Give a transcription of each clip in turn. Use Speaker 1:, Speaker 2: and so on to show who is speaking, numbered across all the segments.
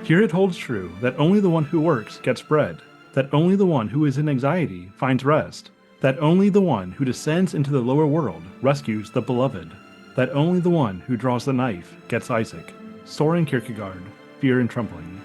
Speaker 1: Here it holds true that only the one who works gets bread, that only the one who is in anxiety finds rest, that only the one who descends into the lower world rescues the beloved, that only the one who draws the knife gets Isaac. Søren Kierkegaard, Fear and Trembling.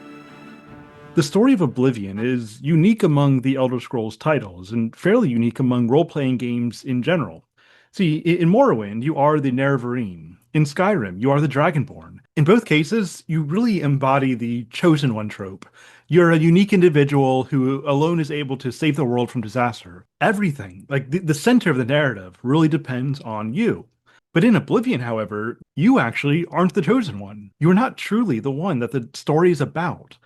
Speaker 1: The story of Oblivion is unique among the Elder Scrolls titles, and fairly unique among role-playing games in general. See, in Morrowind, you are the Nerevarine. In Skyrim, you are the Dragonborn. In both cases, you really embody the Chosen One trope. You're a unique individual who alone is able to save the world from disaster. Everything, like the center of the narrative, really depends on you. But in Oblivion, however, you actually aren't the chosen one. You're not truly the one that the story is about.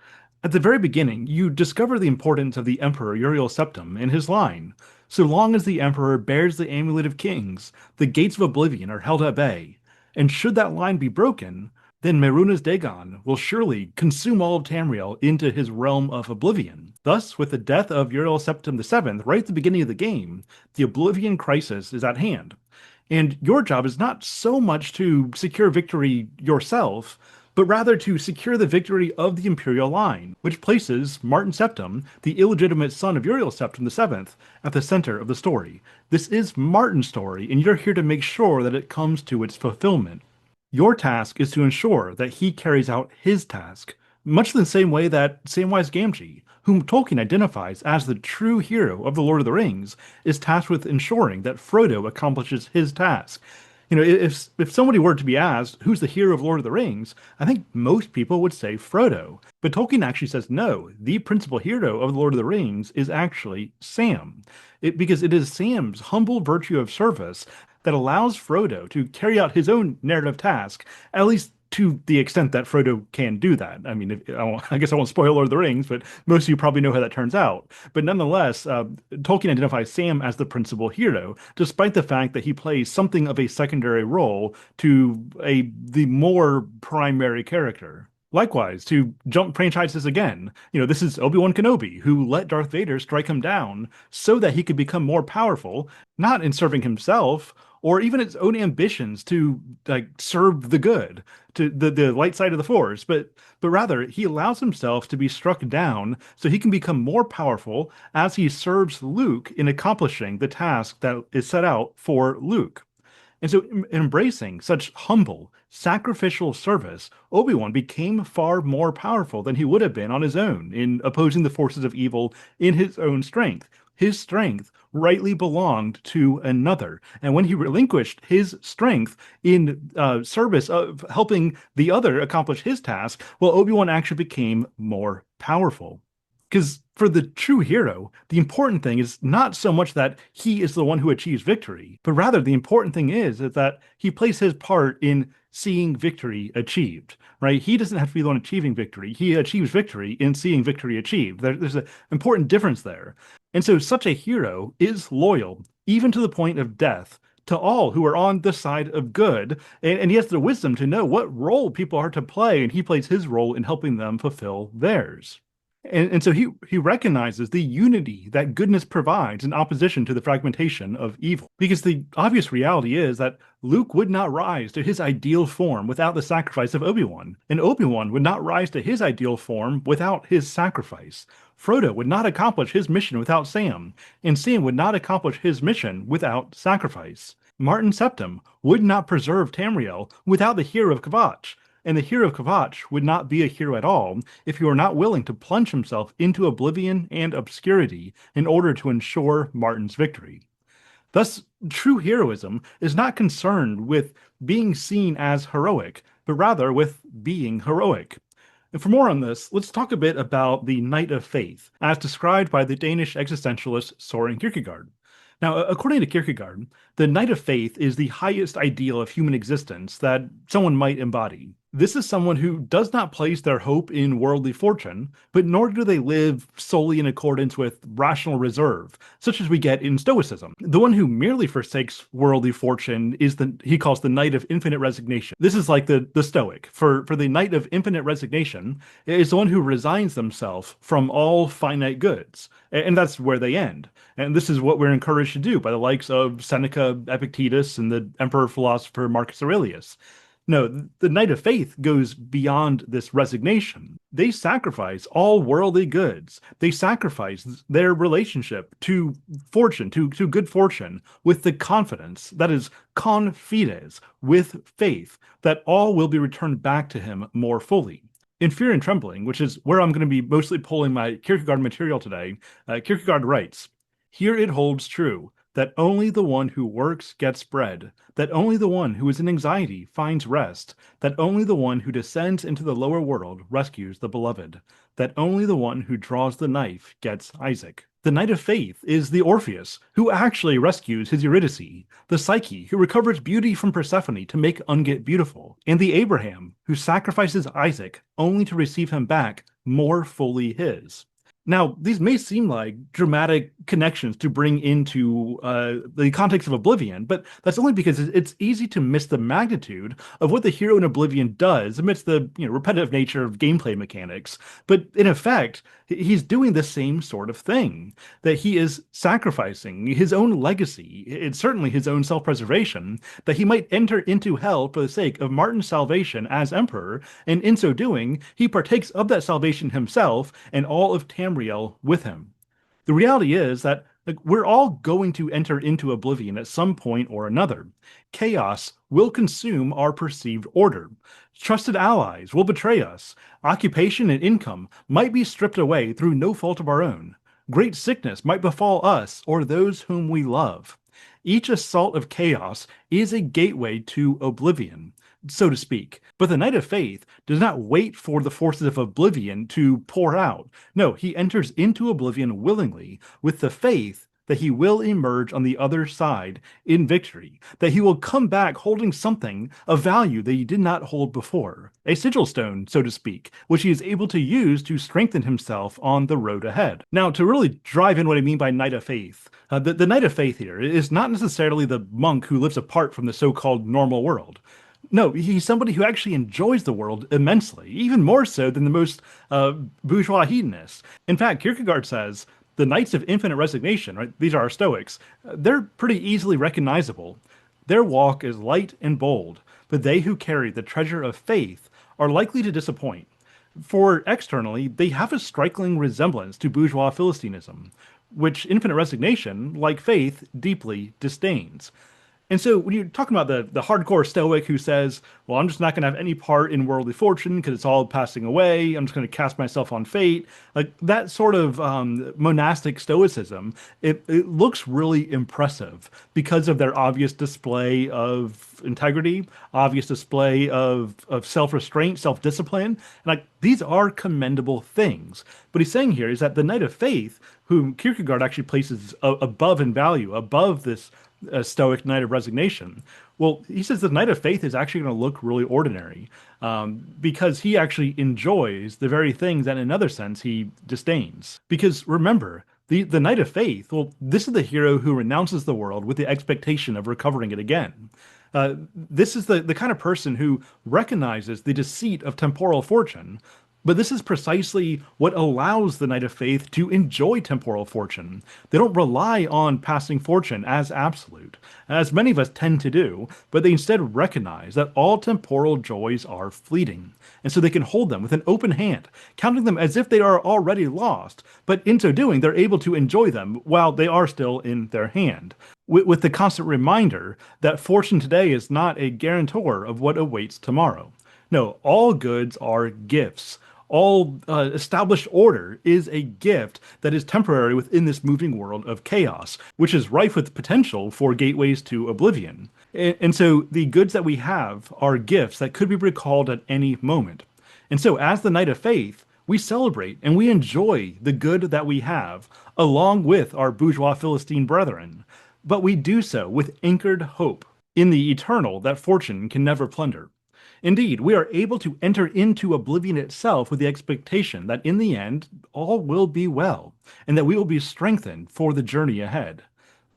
Speaker 1: At the very beginning, you discover the importance of the Emperor Uriel Septim and his line. So long as the Emperor bears the Amulet of Kings, the gates of Oblivion are held at bay. And should that line be broken, then Meriuna's Dagon will surely consume all of Tamriel into his realm of Oblivion. Thus, with the death of Uriel Septim VII right at the beginning of the game, the Oblivion crisis is at hand. And your job is not so much to secure victory yourself, but rather to secure the victory of the Imperial line, which places Martin Septim, the illegitimate son of Uriel Septim VII, at the center of the story. This is Martin's story, and you're here to make sure that it comes to its fulfillment. Your task is to ensure that he carries out his task, much in the same way that Samwise Gamgee, whom Tolkien identifies as the true hero of The Lord of the Rings, is tasked with ensuring that Frodo accomplishes his task. You know, if somebody were to be asked, who's the hero of Lord of the Rings, I think most people would say Frodo. But Tolkien actually says, no, the principal hero of The Lord of the Rings is actually Sam. Because it is Sam's humble virtue of service that allows Frodo to carry out his own narrative task, at least to the extent that Frodo can do that. I mean, I guess I won't spoil Lord of the Rings, but most of you probably know how that turns out. But nonetheless, Tolkien identifies Sam as the principal hero, despite the fact that he plays something of a secondary role to the more primary character. Likewise, to jump franchises again, this is Obi-Wan Kenobi, who let Darth Vader strike him down so that he could become more powerful, not in serving himself, or even its own ambitions to serve the good, to the light side of the Force, but rather he allows himself to be struck down so he can become more powerful as he serves Luke in accomplishing the task that is set out for Luke. And so, embracing such humble, sacrificial service, Obi-Wan became far more powerful than he would have been on his own in opposing the forces of evil in his own strength. His strength rightly belonged to another. And when he relinquished his strength in service of helping the other accomplish his task, well, Obi-Wan actually became more powerful. Because for the true hero, the important thing is not so much that he is the one who achieves victory, but rather the important thing is that he plays his part in seeing victory achieved, right? He doesn't have to be the one achieving victory. He achieves victory in seeing victory achieved. There's an important difference there. And so such a hero is loyal, even to the point of death, to all who are on the side of good. And he has the wisdom to know what role people are to play, and he plays his role in helping them fulfill theirs. And so he recognizes the unity that goodness provides in opposition to the fragmentation of evil. Because the obvious reality is that Luke would not rise to his ideal form without the sacrifice of Obi-Wan, and Obi-Wan would not rise to his ideal form without his sacrifice. Frodo would not accomplish his mission without Sam, and Sam would not accomplish his mission without sacrifice. Martin Septim would not preserve Tamriel without the hero of Kvatch, and the hero of Kvatch would not be a hero at all if he were not willing to plunge himself into oblivion and obscurity in order to ensure Martin's victory. Thus, true heroism is not concerned with being seen as heroic, but rather with being heroic. And for more on this, let's talk a bit about the Knight of Faith, as described by the Danish existentialist Søren Kierkegaard. Now, according to Kierkegaard, the Knight of Faith is the highest ideal of human existence that someone might embody. This is someone who does not place their hope in worldly fortune, but nor do they live solely in accordance with rational reserve, such as we get in Stoicism. The one who merely forsakes worldly fortune is he calls the Knight of Infinite Resignation. This is like the Stoic. For the Knight of Infinite Resignation is the one who resigns themselves from all finite goods, and that's where they end. And this is what we're encouraged to do by the likes of Seneca, Epictetus, and the emperor philosopher Marcus Aurelius. No, the Knight of Faith goes beyond this resignation. They sacrifice all worldly goods. They sacrifice their relationship to fortune, to good fortune, with the confidence that is confides, with faith, that all will be returned back to him more fully. In Fear and Trembling, which is where I'm going to be mostly pulling my Kierkegaard material today, Kierkegaard writes, "Here it holds true that only the one who works gets bread, that only the one who is in anxiety finds rest, that only the one who descends into the lower world rescues the beloved, that only the one who draws the knife gets Isaac." The Knight of Faith is the Orpheus, who actually rescues his Eurydice, the Psyche, who recovers beauty from Persephone to make Ungit beautiful, and the Abraham, who sacrifices Isaac only to receive him back more fully his. Now, these may seem like dramatic connections to bring into the context of Oblivion, but that's only because it's easy to miss the magnitude of what the hero in Oblivion does amidst the repetitive nature of gameplay mechanics. But in effect, he's doing the same sort of thing, that he is sacrificing his own legacy, and certainly his own self-preservation, that he might enter into hell for the sake of Martin's salvation as emperor, and in so doing, he partakes of that salvation himself and all of Tamriel with him. The reality is that we're all going to enter into oblivion at some point or another. Chaos will consume our perceived order. Trusted allies will betray us. Occupation and income might be stripped away through no fault of our own. Great sickness might befall us or those whom we love. Each assault of chaos is a gateway to oblivion, so to speak. But the Knight of Faith does not wait for the forces of oblivion to pour out. No, he enters into oblivion willingly with the faith that he will emerge on the other side in victory, that he will come back holding something of value that he did not hold before, a sigil stone, so to speak, which he is able to use to strengthen himself on the road ahead. Now, to really drive in what I mean by Knight of Faith, the Knight of Faith here is not necessarily the monk who lives apart from the so-called normal world. No, he's somebody who actually enjoys the world immensely, even more so than the most bourgeois hedonists. In fact, Kierkegaard says, the Knights of Infinite Resignation, right? These are our Stoics. They're pretty easily recognizable. Their walk is light and bold, but they who carry the treasure of faith are likely to disappoint. For externally, they have a striking resemblance to bourgeois Philistinism, which Infinite Resignation, like faith, deeply disdains. And so when you're talking about the hardcore Stoic who says, well, I'm just not going to have any part in worldly fortune because it's all passing away. I'm just going to cast myself on fate. Like that sort of monastic Stoicism, it looks really impressive because of their obvious display of integrity, obvious display of self-restraint, self-discipline. And like these are commendable things. But he's saying here is that the Knight of Faith, whom Kierkegaard actually places above in value, above this Stoic Knight of Resignation. Well, he says the Knight of Faith is actually going to look really ordinary because he actually enjoys the very things that in another sense he disdains. Because remember, the Knight of Faith, well, this is the hero who renounces the world with the expectation of recovering it again. This is the kind of person who recognizes the deceit of temporal fortune, but this is precisely what allows the Knight of Faith to enjoy temporal fortune. They don't rely on passing fortune as absolute, as many of us tend to do, but they instead recognize that all temporal joys are fleeting, and so they can hold them with an open hand, counting them as if they are already lost, but in so doing, they're able to enjoy them while they are still in their hand, with the constant reminder that fortune today is not a guarantor of what awaits tomorrow. No, all goods are gifts. All established order is a gift that is temporary within this moving world of chaos, which is rife with potential for gateways to oblivion. And so the goods that we have are gifts that could be recalled at any moment. And so as the Knight of Faith, we celebrate and we enjoy the good that we have, along with our bourgeois Philistine brethren. But we do so with anchored hope in the eternal that fortune can never plunder. Indeed, we are able to enter into oblivion itself with the expectation that in the end, all will be well, and that we will be strengthened for the journey ahead.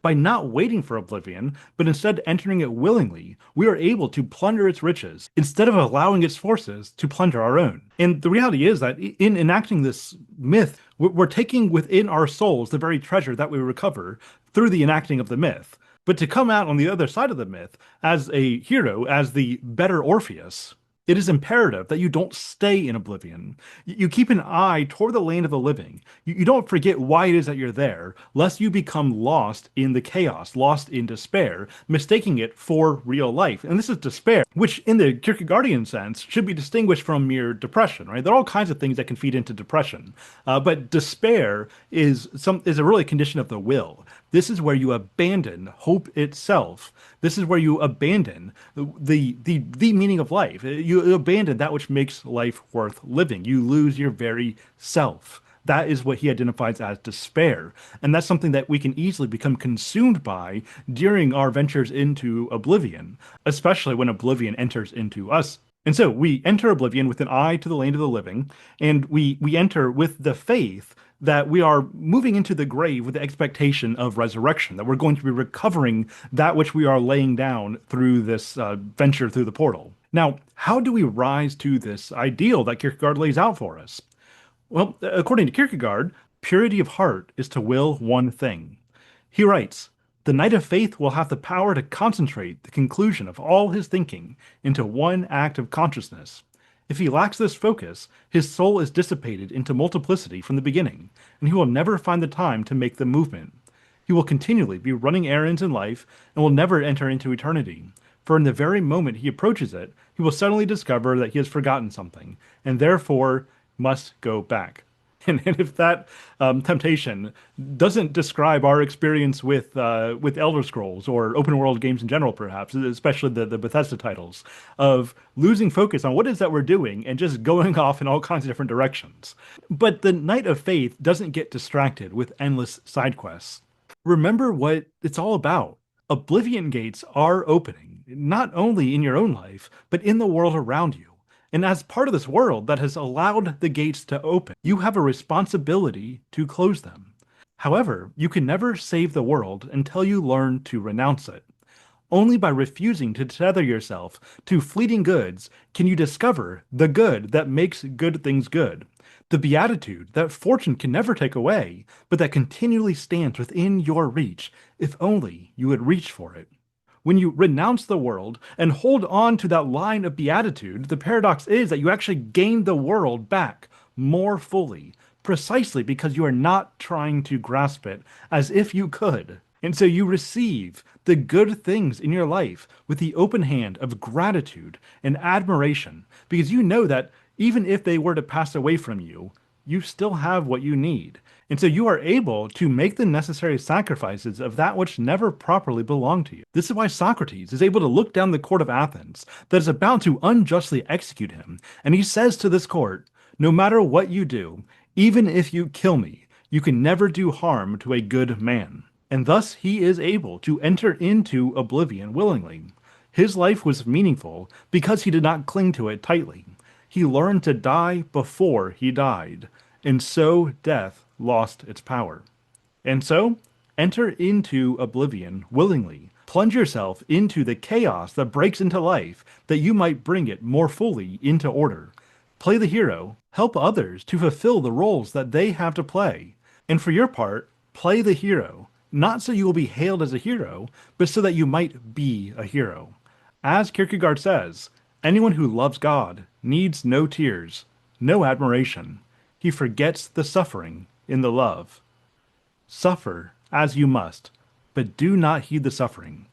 Speaker 1: By not waiting for oblivion, but instead entering it willingly, we are able to plunder its riches, instead of allowing its forces to plunder our own. And the reality is that in enacting this myth, we're taking within our souls the very treasure that we recover through the enacting of the myth. But to come out on the other side of the myth as a hero, as the better Orpheus, It is imperative that you don't stay in oblivion. You keep an eye toward the land of the living. You don't forget why it is that you're there, lest you become lost in the chaos, lost in despair, mistaking it for real life. And this is despair, which in the Kierkegaardian sense should be distinguished from mere depression, right? There are all kinds of things that can feed into depression. But despair is a really condition of the will. This is where you abandon hope itself. This is where you abandon the meaning of life. You abandon that which makes life worth living. You lose your very self. That is what he identifies as despair. And that's something that we can easily become consumed by during our ventures into oblivion, especially when oblivion enters into us. And so we enter oblivion with an eye to the land of the living, and we enter with the faith that we are moving into the grave with the expectation of resurrection, that we're going to be recovering that which we are laying down through this venture through the portal. Now, how do we rise to this ideal that Kierkegaard lays out for us? Well, according to Kierkegaard, purity of heart is to will one thing. He writes, "The knight of faith will have the power to concentrate the conclusion of all his thinking into one act of consciousness. If he lacks this focus, his soul is dissipated into multiplicity from the beginning, and he will never find the time to make the movement. He will continually be running errands in life and will never enter into eternity. For in the very moment he approaches it, he will suddenly discover that he has forgotten something, and therefore must go back." And if that temptation doesn't describe our experience with Elder Scrolls or open world games in general, perhaps, especially the Bethesda titles, of losing focus on what it is that we're doing and just going off in all kinds of different directions. But the Knight of Faith doesn't get distracted with endless side quests. Remember what it's all about. Oblivion gates are opening, not only in your own life, but in the world around you. And as part of this world that has allowed the gates to open, you have a responsibility to close them. However, you can never save the world until you learn to renounce it. Only by refusing to tether yourself to fleeting goods can you discover the good that makes good things good, the beatitude that fortune can never take away, but that continually stands within your reach if only you would reach for it. When you renounce the world and hold on to that line of beatitude, the paradox is that you actually gain the world back more fully, precisely because you are not trying to grasp it as if you could. And so you receive the good things in your life with the open hand of gratitude and admiration, because you know that even if they were to pass away from you, you still have what you need. And so you are able to make the necessary sacrifices of that which never properly belonged to you. This is why Socrates is able to look down the court of Athens that is about to unjustly execute him. And he says to this court, "No matter what you do, even if you kill me, you can never do harm to a good man." And thus he is able to enter into oblivion willingly. His life was meaningful because he did not cling to it tightly. He learned to die before he died, and so death lost its power. And so, enter into oblivion willingly. Plunge yourself into the chaos that breaks into life that you might bring it more fully into order. Play the hero, help others to fulfill the roles that they have to play. And for your part, play the hero, not so you will be hailed as a hero, but so that you might be a hero. As Kierkegaard says, anyone who loves God needs no tears, no admiration. He forgets the suffering in the love. Suffer as you must, but do not heed the suffering.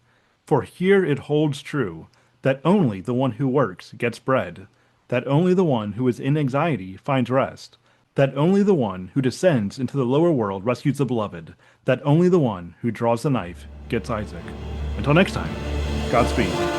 Speaker 1: For here it holds true that only the one who works gets bread, that only the one who is in anxiety finds rest, that only the one who descends into the lower world rescues the beloved, that only the one who draws the knife gets Isaac. Until next time, Godspeed.